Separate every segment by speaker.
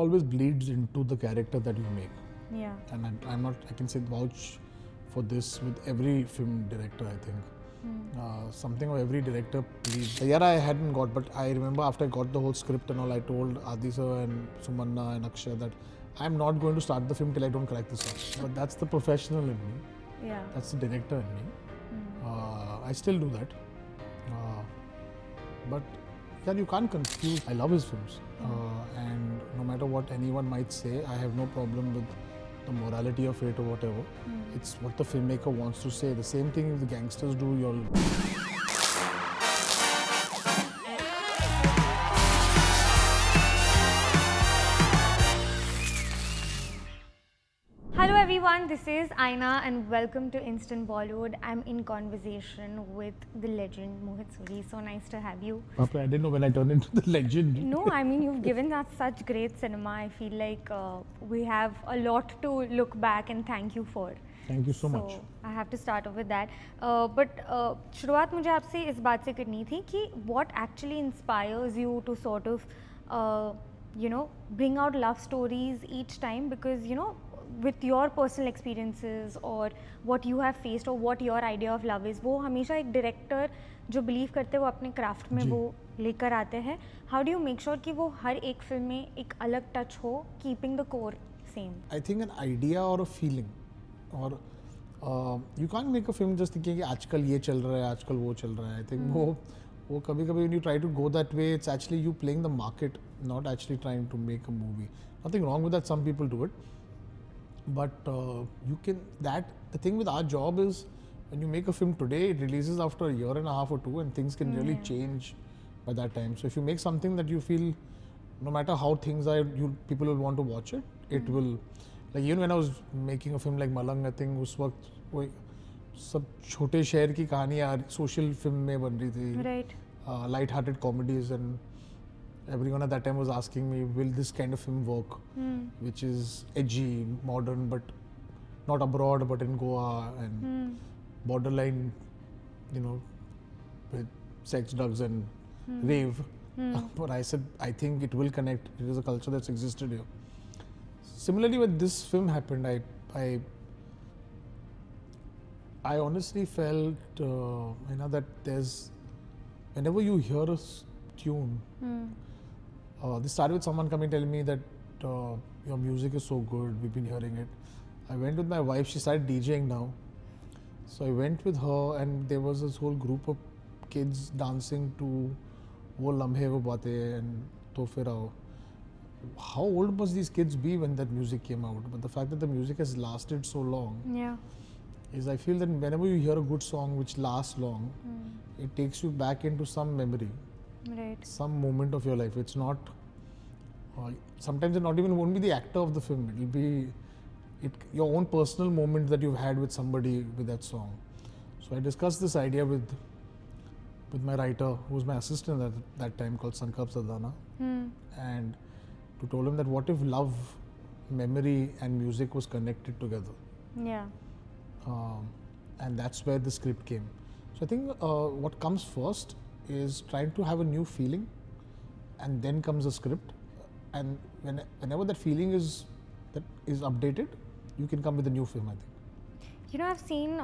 Speaker 1: always bleeds into the character that you make.
Speaker 2: Yeah.
Speaker 1: And I'm not, I can say vouch for this with every film director, I think. Something of every director bleeds. Saiyarra I hadn't got, but I remember after I got the whole script and all, I told Adi sir and Sumanna and Akshay that I'm not going to start the film till I don't crack this out. But that's the professional in me.
Speaker 2: Yeah.
Speaker 1: That's the director in me. I still do that. But yeah, you can't confuse. I love his films. And no matter what anyone might say, I have no problem with the morality of it or whatever. It's what the filmmaker wants to say. The same thing if the gangsters do, you'll...
Speaker 2: Hello everyone, this is Aina and welcome to Instant Bollywood. I'm in conversation with the legend Mohit Suri. So nice to have you.
Speaker 1: I didn't know when I turned into the legend.
Speaker 2: No, I mean you've given us such great cinema. I feel like we have a lot to look back and thank you for.
Speaker 1: Thank you so much.
Speaker 2: So I have to start off with that. But शुरुआत मुझे आपसे इस बात से करनी थी कि what actually inspires you to sort of bring out love stories each time, because with your personal experiences or what you have faced or what your idea of love is, वो हमेशा एक director जो believe करते हैं वो अपने craft में वो लेकर आते हैं. How do you make sure कि वो हर एक film में एक अलग touch हो, keeping the core same?
Speaker 1: I think an idea or a feeling, or you can't make a film just thinking कि आजकल ये चल रहा है, आजकल वो चल रहा है. I think वो कभी-कभी when you try to go that way, it's actually you playing the market, not actually trying to make a movie. Nothing wrong with that. Some people do it. But you can, the thing with our job is when you make a film today, it releases after a year and a half or two and things can really change by that time. So if you make something that you feel, no matter how things are, people will want to watch it, it will, like even when I was making a film like Malang, I think उस वक्त वो सब छोटे शहर की कहानियाँ social film में बन रही थी.
Speaker 2: Right.
Speaker 1: Light-hearted comedies, and everyone at that time was asking me, will this kind of film work? Which is edgy, modern, but not abroad, but in Goa, and borderline, with sex, drugs and rave. But I said, I think it will connect. It is a culture that's existed here. Similarly, when this film happened, I honestly felt, that there's, whenever you hear a tune, this started with someone coming telling me that your music is so good, we've been hearing it. I went with my wife, she started DJing now. So I went with her and there was this whole group of kids dancing to Wo Lamhe Wo Baatein and To Fir Aao. How old must these kids be when that music came out? But the fact that the music has lasted so long is, I feel that whenever you hear a good song which lasts long, it takes you back into some memory.
Speaker 2: Right.
Speaker 1: Some moment of your life. It's not, sometimes it not even won't be the actor of the film. It'll be your own personal moment that you've had with somebody with that song. So I discussed this idea with my writer, who was my assistant at that time, called Sankap Sadana. And to told him that what if love, memory and music was connected together?
Speaker 2: Yeah.
Speaker 1: And that's where the script came. So I think what comes first is trying to have a new feeling, and then comes a script, and whenever that feeling is updated, you can come with a new film, I think.
Speaker 2: I've seen,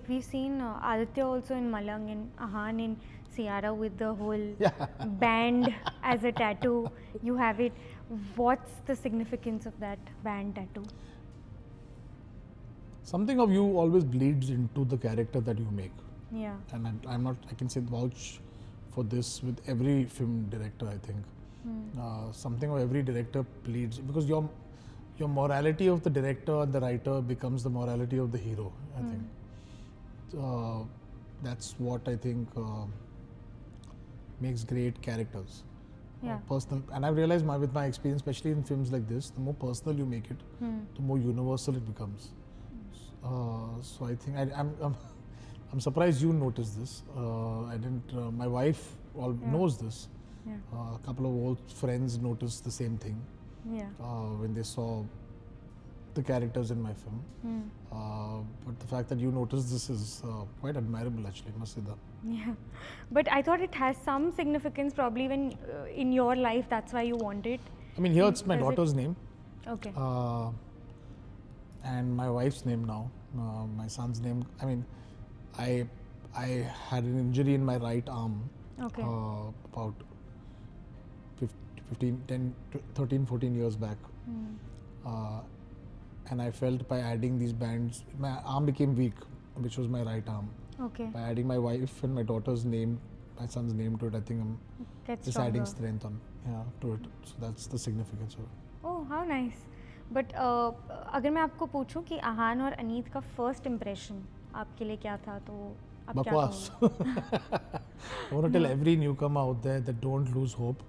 Speaker 2: we've seen Aditya also in Malang and Ahan in Saiyaara with the whole band as a tattoo. You have it. What's the significance of that band tattoo?
Speaker 1: Something of you always bleeds into the character that you make.
Speaker 2: Yeah.
Speaker 1: And I'm not, I can say vouch for this with every film director, I think. Something of every director bleeds, because your morality of the director and the writer becomes the morality of the hero, I think. That's what I think makes great characters.
Speaker 2: Yeah.
Speaker 1: Personal, and I've realized with my experience, especially in films like this, the more personal you make it, the more universal it becomes. So I think I'm surprised you noticed this. I didn't. My wife knows this.
Speaker 2: Yeah.
Speaker 1: A couple of old friends noticed the same thing when they saw the characters in my film. But the fact that you noticed this is quite admirable, actually, must say that.
Speaker 2: Yeah, but I thought it has some significance probably when in your life, that's why you want it.
Speaker 1: I mean, here it's my
Speaker 2: Does it-
Speaker 1: daughter's name
Speaker 2: Okay.
Speaker 1: and my wife's name now. My son's name. I mean, I had an injury in my right arm
Speaker 2: Okay.
Speaker 1: about 13, 14 years back. And I felt by adding these bands, my arm became weak, which was my right arm.
Speaker 2: Okay.
Speaker 1: By adding my wife and my daughter's name, my son's name to it, I think I'm
Speaker 2: Gets
Speaker 1: just adding
Speaker 2: stronger.
Speaker 1: strength to it. So that's the significance of it.
Speaker 2: Oh, how nice. But अगर मैं आपको पूछूं कि आहान और अनीत का first impression आपके लिए क्या था तो आप क्या
Speaker 1: Bakwas. I want to tell every newcomer out there that don't lose hope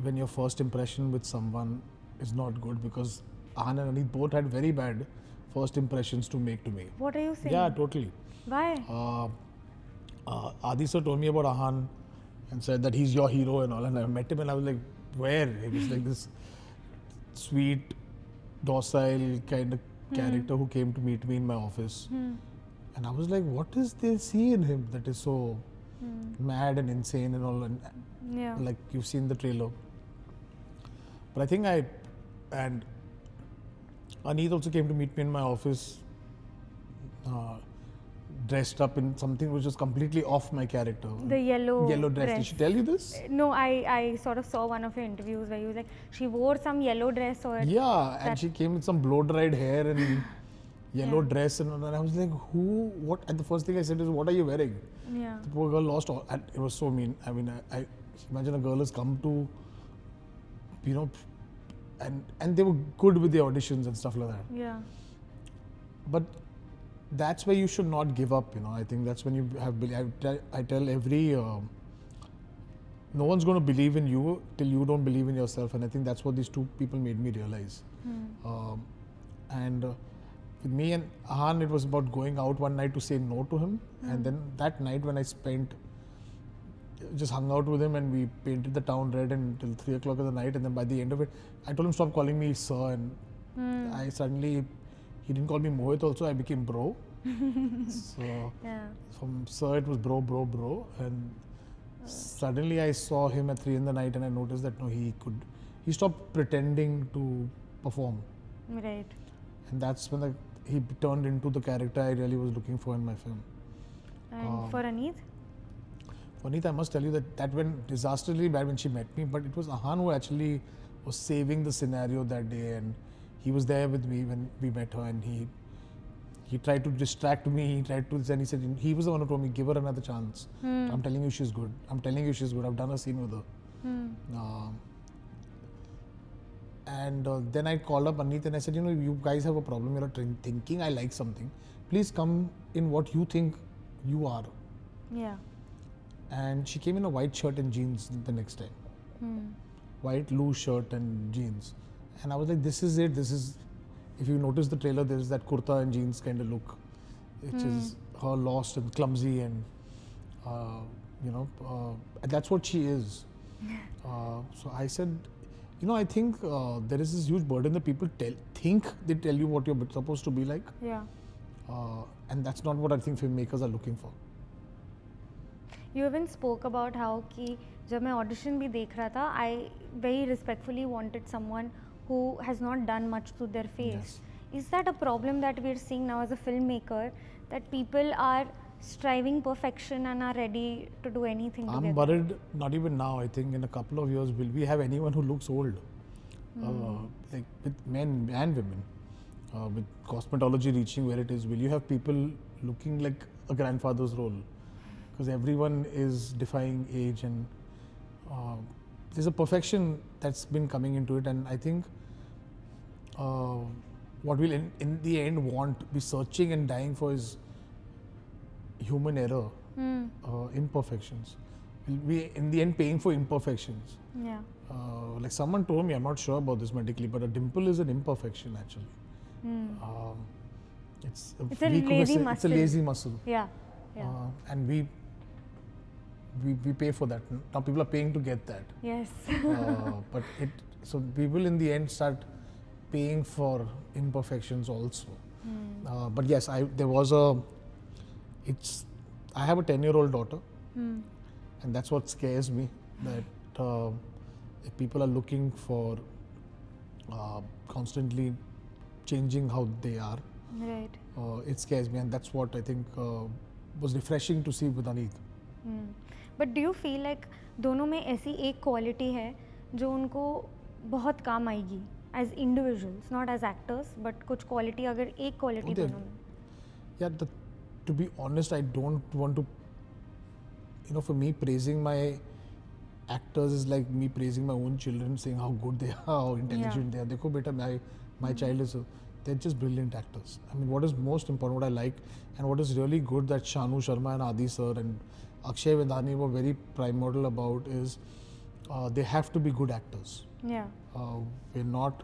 Speaker 1: when your first impression with someone is not good, because Ahan and Aneet both had very bad first impressions to make to me.
Speaker 2: What are you saying?
Speaker 1: Yeah, totally.
Speaker 2: Why?
Speaker 1: Adi sir told me about Ahan and said that he's your hero and all, and I met him and I was like, where? He was like this sweet, docile kind of character who came to meet me in my office. And I was like, what is they see in him that is so mad and insane and all, and
Speaker 2: Yeah.
Speaker 1: like you've seen the trailer. But I think and Aneet also came to meet me in my office, dressed up in something which was completely off my character.
Speaker 2: The yellow
Speaker 1: dress. Did she tell you this?
Speaker 2: No, I sort of saw one of your interviews where you was like, she wore some yellow dress or
Speaker 1: Yeah, and
Speaker 2: that-
Speaker 1: she came with some blow-dried hair and yellow
Speaker 2: Yeah.
Speaker 1: dress, and I was like, who, what? And the first thing I said is, what are you wearing?
Speaker 2: yeah.
Speaker 1: The poor girl lost all, and it was so mean. I mean, I imagine a girl has come to, you know, and they were good with the auditions and stuff like that.
Speaker 2: Yeah.
Speaker 1: But that's where you should not give up. I think that's when you have. I tell every. No one's going to believe in you till you don't believe in yourself, and I think that's what these two people made me realize. And with me and Ahan, it was about going out one night to say no to him, and then that night when I just hung out with him and we painted the town red until 3 o'clock in the night, and then by the end of it, I told him stop calling me sir, and I suddenly, he didn't call me Mohit also, I became bro. So
Speaker 2: Yeah.
Speaker 1: from sir it was bro, and suddenly I saw him at 3 in the night and I noticed that no, he stopped pretending to perform,
Speaker 2: Right.
Speaker 1: and that's when he turned into the character I really was looking for in my film.
Speaker 2: And for Aneet?
Speaker 1: Vanita, I must tell you that went disastrously bad when she met me, but it was Ahan who actually was saving the scenario that day, and he was there with me when we met her, and he tried to distract me, and he said, he was the one who told me, give her another chance. I'm telling you she's good. I've done a scene with her. And then I called up Aneet and I said, you guys have a problem. You're thinking I like something. Please come in what you think you are.
Speaker 2: Yeah.
Speaker 1: And she came in a white shirt and jeans the next time. White loose shirt and jeans. And I was like, this is it. If you notice the trailer, there's that kurta and jeans kind of look, which is her lost and clumsy, and and that's what she is. So I said, I think there is this huge burden that people think they tell you what you're supposed to be like.
Speaker 2: Yeah.
Speaker 1: And that's not what I think filmmakers are looking for.
Speaker 2: You even spoke about how कि जब मैं audition भी देख रहा था, I very respectfully wanted someone who has not done much to their face.
Speaker 1: Yes.
Speaker 2: Is that a problem that we're seeing now as a filmmaker, that people are striving perfection and are ready to do anything
Speaker 1: I'm
Speaker 2: together?
Speaker 1: worried, not even now, I think in a couple of years, will we have anyone who looks old? Like with men and women, with cosmetology reaching where it is, will you have people looking like a grandfather's role? Because everyone is defying age, and there's a perfection that's been coming into it, and I think what we'll in the end be searching and dying for is human error, imperfections. We'll be in the end paying for imperfections.
Speaker 2: Yeah.
Speaker 1: Like someone told me, I'm not sure about this medically, but a dimple is an imperfection actually. It's
Speaker 2: a
Speaker 1: weak
Speaker 2: lazy
Speaker 1: It's a
Speaker 2: muscle.
Speaker 1: lazy muscle.
Speaker 2: Yeah. Yeah.
Speaker 1: And we pay for that. Now people are paying to get that.
Speaker 2: Yes.
Speaker 1: But so people in the end start paying for imperfections also. But yes, I have a 10-year-old daughter, and that's what scares me, that if people are looking for constantly changing how they are.
Speaker 2: Right.
Speaker 1: It scares me, and that's what I think was refreshing to see with Aneet.
Speaker 2: But do you feel like दोनों में ऐसी एक quality है जो उनको बहुत काम आएगी as individuals, not as actors, but कुछ क्वालिटी, अगर एक क्वालिटी
Speaker 1: Okay.
Speaker 2: दोनों में?
Speaker 1: Yeah, to be honest, I don't want to, for me, praising my actors is like me praising my own children, saying how good they are, how intelligent they are. Dekho beta, my child is, they're just brilliant actors. I mean, what is most important, what I like, and what is really good that Shanu Sharma and Adi sir and Akshay Vedani were very primordial about is they have to be good actors.
Speaker 2: Yeah.
Speaker 1: We're not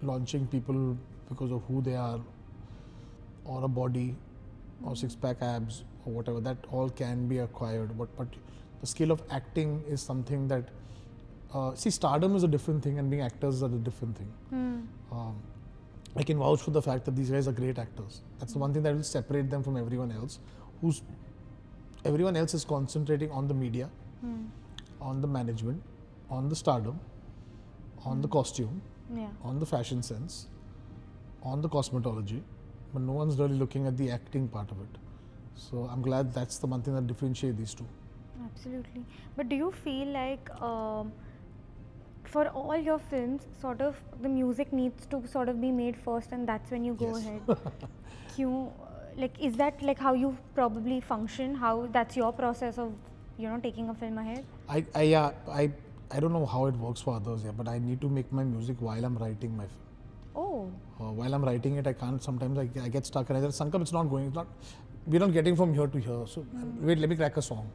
Speaker 1: launching people because of who they are, or a body, or six-pack abs, or whatever. That all can be acquired. But the skill of acting is something that, see, stardom is a different thing, and being actors are a different thing. I can vouch for the fact that these guys are great actors. That's the one thing that will separate them from everyone else. Everyone else is concentrating on the media, on the management, on the stardom, on the costume,
Speaker 2: Yeah.
Speaker 1: on the fashion sense, on the cosmetology, but no one's really looking at the acting part of it. So I'm glad that's the one thing that differentiates these two.
Speaker 2: Absolutely. But do you feel like for all your films, sort of the music needs to sort of be made first, and that's when you go
Speaker 1: Yes.
Speaker 2: ahead? Kyun, like, is that like how you probably function? How that's your process of taking a film ahead?
Speaker 1: I don't know how it works for others, yeah, but I need to make my music while I'm writing my film.
Speaker 2: Oh.
Speaker 1: While I'm writing it, I can't. Sometimes I get stuck and I say, Sankam, it's not going. It's not. We're not getting from here to here. So wait, let me crack a song.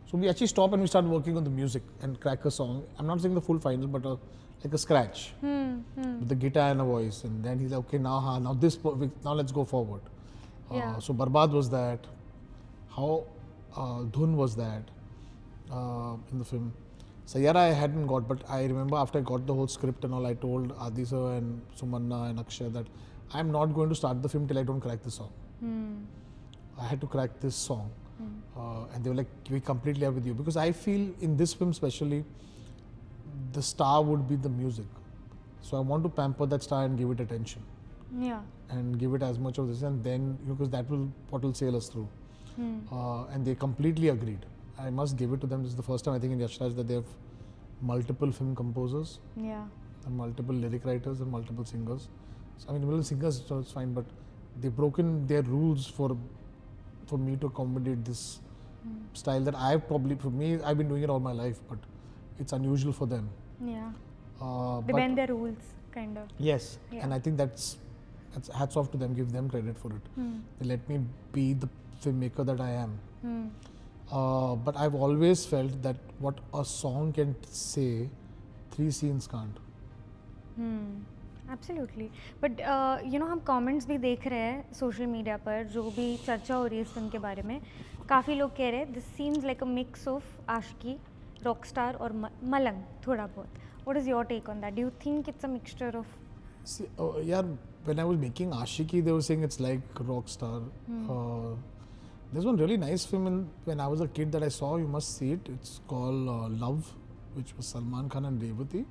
Speaker 1: So we actually stop and we start working on the music and crack a song. I'm not saying the full final, but like a scratch with the guitar and a voice. And then he's like, okay, now now let's go forward.
Speaker 2: Yeah.
Speaker 1: So Barbad was that. How Dhun was that in the film. Saiyarra I hadn't got, but I remember after I got the whole script and all, I told Adi sir and Sumanna and Akshay that I'm not going to start the film till I don't crack this song. I had to crack this song. And they were like, we completely are with you. Because I feel in this film especially, the star would be the music. So I want to pamper that star and give it attention.
Speaker 2: Yeah.
Speaker 1: And give it as much of this, and then, because that will what will sail us through. And they completely agreed. I must give it to them. This is the first time I think in Yash Raj that they have multiple film composers,
Speaker 2: Yeah.
Speaker 1: and multiple lyric writers, and multiple singers. So, I mean, multiple singers, so it's fine, but they've broken their rules for me to accommodate this style that for me, I've been doing it all my life, but it's unusual for them.
Speaker 2: Yeah.
Speaker 1: But
Speaker 2: They bend their rules, kind of.
Speaker 1: yes,
Speaker 2: Yeah.
Speaker 1: and I think that's hats off to them, give them credit for it. They let me be the filmmaker that I am. But I've always felt that what a song can say, 3 scenes can't.
Speaker 2: Absolutely. But हम comments भी देख रहे हैं social media पर, जो भी चर्चा हो रही है इस फिल्म के बारे में. काफ़ी लोग कह रहे हैं this seems like a mix of Aashiqui, Rockstar और मलंग थोड़ा बहुत. What is your take on that? Do you think it's a mixture of?
Speaker 1: See, yeah, when I was making Ashiki, they were saying it's like Rockstar. There's one really nice film when I was a kid that I saw. You must see it. It's called Love, which was Salman Khan and Revati,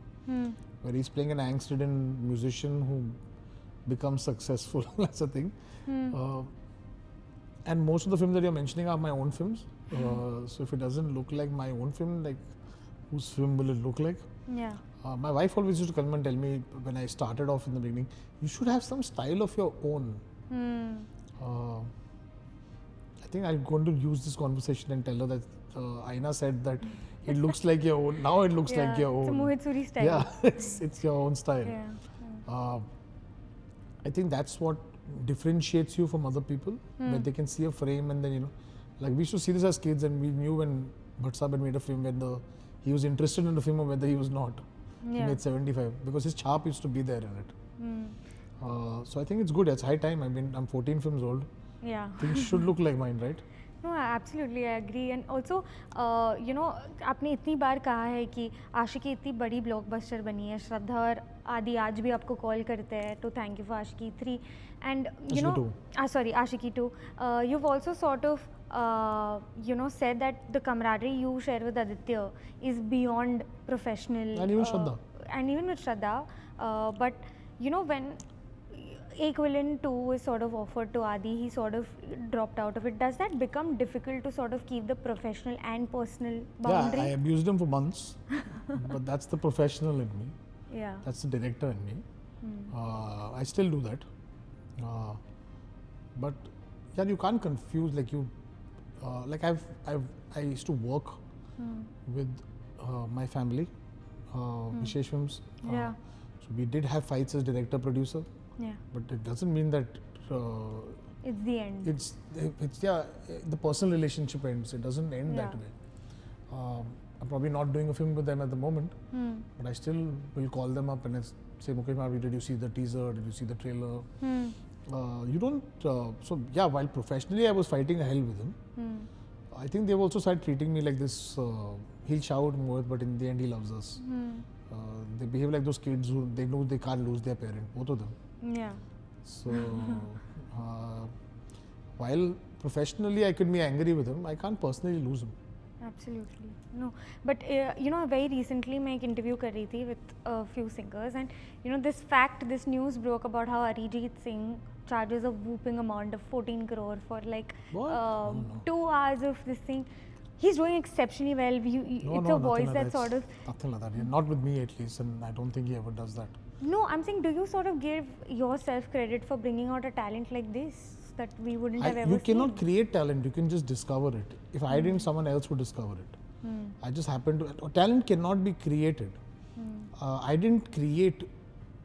Speaker 1: where he's playing an angst-ridden musician who becomes successful. That's the thing. And most of the films that you're mentioning are my own films. So if it doesn't look like my own film, like whose film will it look like?
Speaker 2: Yeah.
Speaker 1: My wife always used to come and tell me when I started off in the beginning, you should have some style of your own. I think I'm going to use this conversation and tell her that Aina said that it looks like your own. Now it looks like your
Speaker 2: It's a
Speaker 1: own.
Speaker 2: Mohit Suri style.
Speaker 1: Yeah, it's your own style.
Speaker 2: Yeah.
Speaker 1: I think that's what differentiates you from other people, where they can see a frame and then, like we used to see this as kids and we knew when Bhatt Sahab had made a film when he was interested in the film or whether he was not. He
Speaker 2: Yeah.
Speaker 1: made 75 because his chap used to be there in it. So I think it's good. It's high time. I mean, I'm 14 films old.
Speaker 2: Yeah.
Speaker 1: Things should look like mine, right?
Speaker 2: No, absolutely, I agree. And also, आपने इतनी बार कहा है कि आशिकी इतनी बड़ी blockbuster बनी है. श्रद्धा और आदि आज भी आपको कॉल करते हैं to thank you for Ashiki 3. And Ashiki 2. You've also sort of said that the camaraderie you share with Aditya is beyond professional.
Speaker 1: And even Shraddha.
Speaker 2: And even with Shraddha. But you know, when Equivalent 2 is sort of offered to Adi, he sort of dropped out of it. Does that become difficult to sort of keep the professional and personal boundary?
Speaker 1: Yeah, I abused him for months, but that's the professional in me.
Speaker 2: Yeah.
Speaker 1: That's the director in me. I still do that. But yeah, you can't confuse like you. Like I used to work with my family, Vishesh Films.
Speaker 2: Yeah.
Speaker 1: So we did have fights as director producer,
Speaker 2: Yeah.
Speaker 1: but it doesn't mean that
Speaker 2: It's the end.
Speaker 1: it's yeah, the personal relationship ends. It doesn't end that
Speaker 2: Yeah.
Speaker 1: way. I'm probably not doing a film with them at the moment, but I still will call them up and say, Mukesh Mahavi, did you see the teaser? Did you see the trailer? You don't. So yeah, while professionally I was fighting hell with him, I think they've also started treating me like this. He'll shout Mohit, but in the end he loves us. They behave like those kids who they know they can't lose their parent, both of them.
Speaker 2: Yeah.
Speaker 1: So while professionally I could be angry with him, I can't personally lose him.
Speaker 2: Absolutely. No. But you know, very recently I interview कर रही थी with a few singers, and you know, this news broke about how Arijit Singh charges a whooping amount of 14 crore for like
Speaker 1: What?
Speaker 2: 2 hours of this thing. He's doing exceptionally well. It's a voice that sort of.
Speaker 1: Nothing like that. Yeah, not with me at least, and I don't think he ever does that.
Speaker 2: No, I'm saying, do you sort of give yourself credit for bringing out a talent like this that we wouldn't have ever
Speaker 1: You cannot
Speaker 2: seen?
Speaker 1: create talent, you can just discover it. If I didn't, someone else would discover it. I just happened to. Talent cannot be created. I didn't create.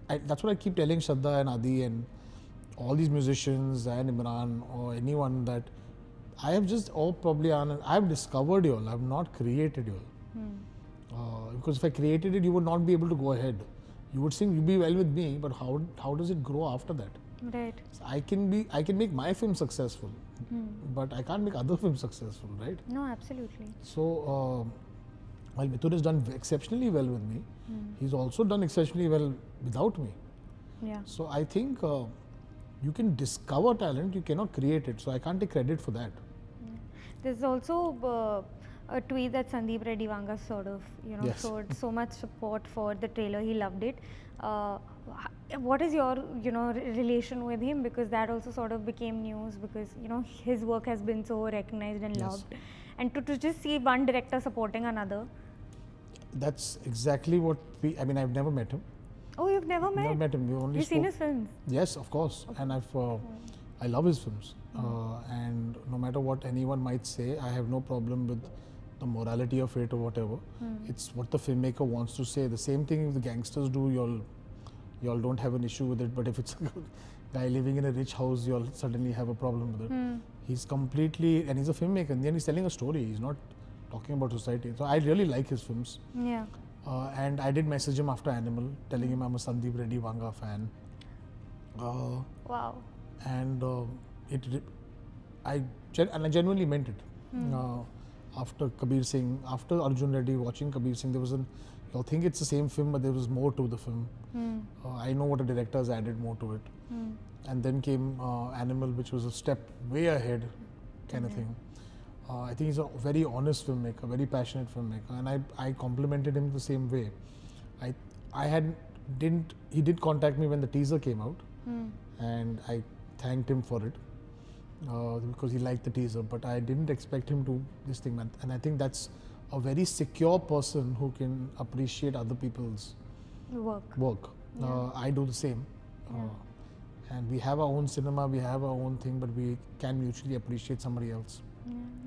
Speaker 1: That's what I keep telling Shraddha and Adi and all these musicians and Imran or anyone that I have just, or probably Anand, I have discovered you all, I have not created you all. Because if I created it, you would not be able to go ahead. You would sing, you be well with me, but how does it grow after that?
Speaker 2: Right.
Speaker 1: So I can make my film successful, but I can't make other films successful, right?
Speaker 2: No, absolutely.
Speaker 1: So while Mithun has done exceptionally well with me, he's also done exceptionally well without me.
Speaker 2: Yeah.
Speaker 1: So I think you can discover talent, you cannot create it. So I can't take credit for that.
Speaker 2: There's also a tweet that Sandeep Reddy Vanga sort of, you know,
Speaker 1: Yes.
Speaker 2: showed so much support for the trailer. He loved it. What is your, you know, relation with him? Because that also sort of became news because, you know, his work has been so recognized and
Speaker 1: Yes.
Speaker 2: loved. And to just see one director supporting another.
Speaker 1: That's exactly what I mean, I've never met him.
Speaker 2: Oh, you've never met?
Speaker 1: Never met him. We only
Speaker 2: You've seen
Speaker 1: spoke-
Speaker 2: his films?
Speaker 1: Yes, of course. And I love his films. And no matter what anyone might say, I have no problem with the morality of it or whatever. It's what the filmmaker wants to say. The same thing if the gangsters do, y'all don't have an issue with it. But if it's a guy living in a rich house, y'all suddenly have a problem with it. He's completely, and he's a filmmaker. And then he's telling a story. He's not talking about society. So I really like his films.
Speaker 2: Yeah.
Speaker 1: And I did message him after Animal, telling him I'm a Sandeep Reddy Vanga fan.
Speaker 2: Wow.
Speaker 1: And I genuinely meant it. After Kabir Singh, after Arjun Reddy, watching Kabir Singh, there was you'll think it's the same film, but there was more to the film. I know what a director has added more to it. And then came Animal, which was a step way ahead kind of thing. I think he's a very honest filmmaker, very passionate filmmaker, and I complimented him the same way. He did contact me when the teaser came out, and I thanked him for it because he liked the teaser, but I didn't expect him to this thing, man. And I think that's a very secure person who can appreciate other people's work. I do the same. And we have our own cinema, we have our own thing, but we can mutually appreciate somebody else.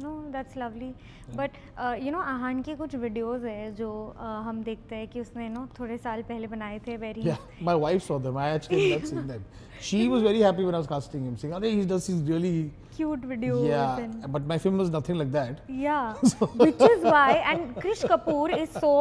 Speaker 2: No, that's lovely. But you know, आहान के कुछ videos है जो हम देखते हैं कि उसने ना थोड़े साल पहले बनाए थे very.
Speaker 1: Yeah, my wife saw them. I actually ended up seeing them. She was very happy when I was casting him, saying, "Oh, he does these really
Speaker 2: cute videos.
Speaker 1: yeah."
Speaker 2: And
Speaker 1: But my film was nothing like that.
Speaker 2: yeah, which is why, and Krish Kapoor is so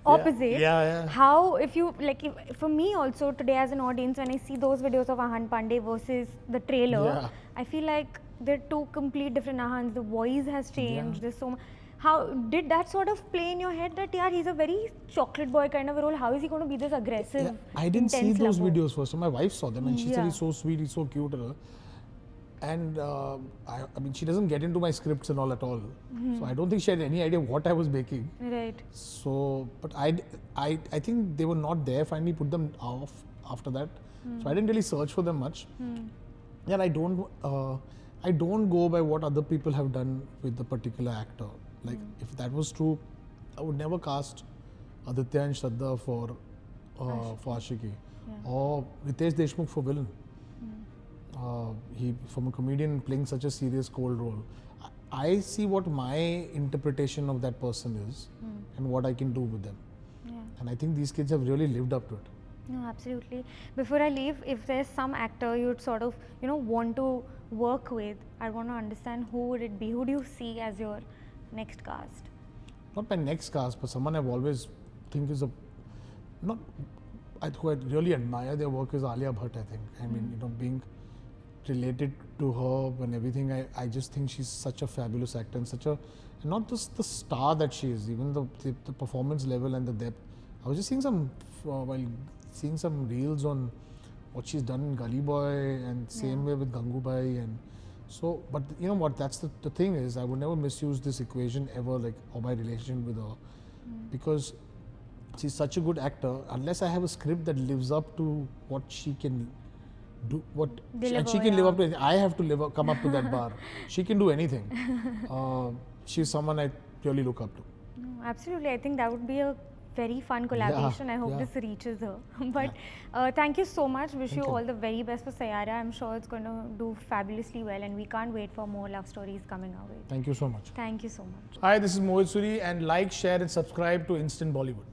Speaker 2: opposite.
Speaker 1: Yeah.
Speaker 2: How if you like, for me also today as an audience, when I see those videos of Ahan Pandey versus the trailer,
Speaker 1: Yeah.
Speaker 2: I feel like they're two complete different Ahans. The voice has changed.
Speaker 1: Yeah.
Speaker 2: There's so much. How did that sort of play in your head that yeah, he's a very chocolate boy kind of a role? How is he going to be this aggressive?
Speaker 1: I didn't see
Speaker 2: intense
Speaker 1: those
Speaker 2: lover?
Speaker 1: videos first. So my wife saw them and she said
Speaker 2: Yeah.
Speaker 1: he's so sweet, he's so cute. And I mean, she doesn't get into my scripts and all at all. So I don't think she had any idea what I was making.
Speaker 2: Right.
Speaker 1: So, but I think they were not there. Finally, put them off after that. So I didn't really search for them much. And I don't go by what other people have done with the particular actor. Like if that was true, I would never cast Aditya and Shraddha for Ashiki, or Ritesh Deshmukh for villain. He, from a comedian playing such a serious cold role, I see what my interpretation of that person is and what I can do with them. And I think these kids have really lived up to it.
Speaker 2: No, absolutely. Before I leave, if there's some actor you'd sort of, want to work with, I want to understand who would it be? Who do you see as your next cast?
Speaker 1: Not my next cast, but someone I've always think is who I really admire their work is Alia Bhatt, I think. I mean, being related to her and everything, I just think she's such a fabulous actor and not just the star that she is, even the performance level and the depth. I was just seeing some reels on what she's done in Gully Boy and same way with Gangubai, and so, but you know what, that's the thing is, I would never misuse this equation ever, like, or my relationship with her, because she's such a good actor. Unless I have a script that lives up to what she can do, and she can live up to it, I have to come up to that bar. She can do anything. She's someone I really look up to.
Speaker 2: No, absolutely. I think that would be a very fun collaboration. I hope this reaches her. But thank you so much. Wish you all the very best for Saiyarra. I'm sure it's going to do fabulously well, and we can't wait for more love stories coming our way.
Speaker 1: Thank you so much.
Speaker 2: Thank you so much.
Speaker 1: Hi, this is Mohit Suri, and like, share and subscribe to Instant Bollywood.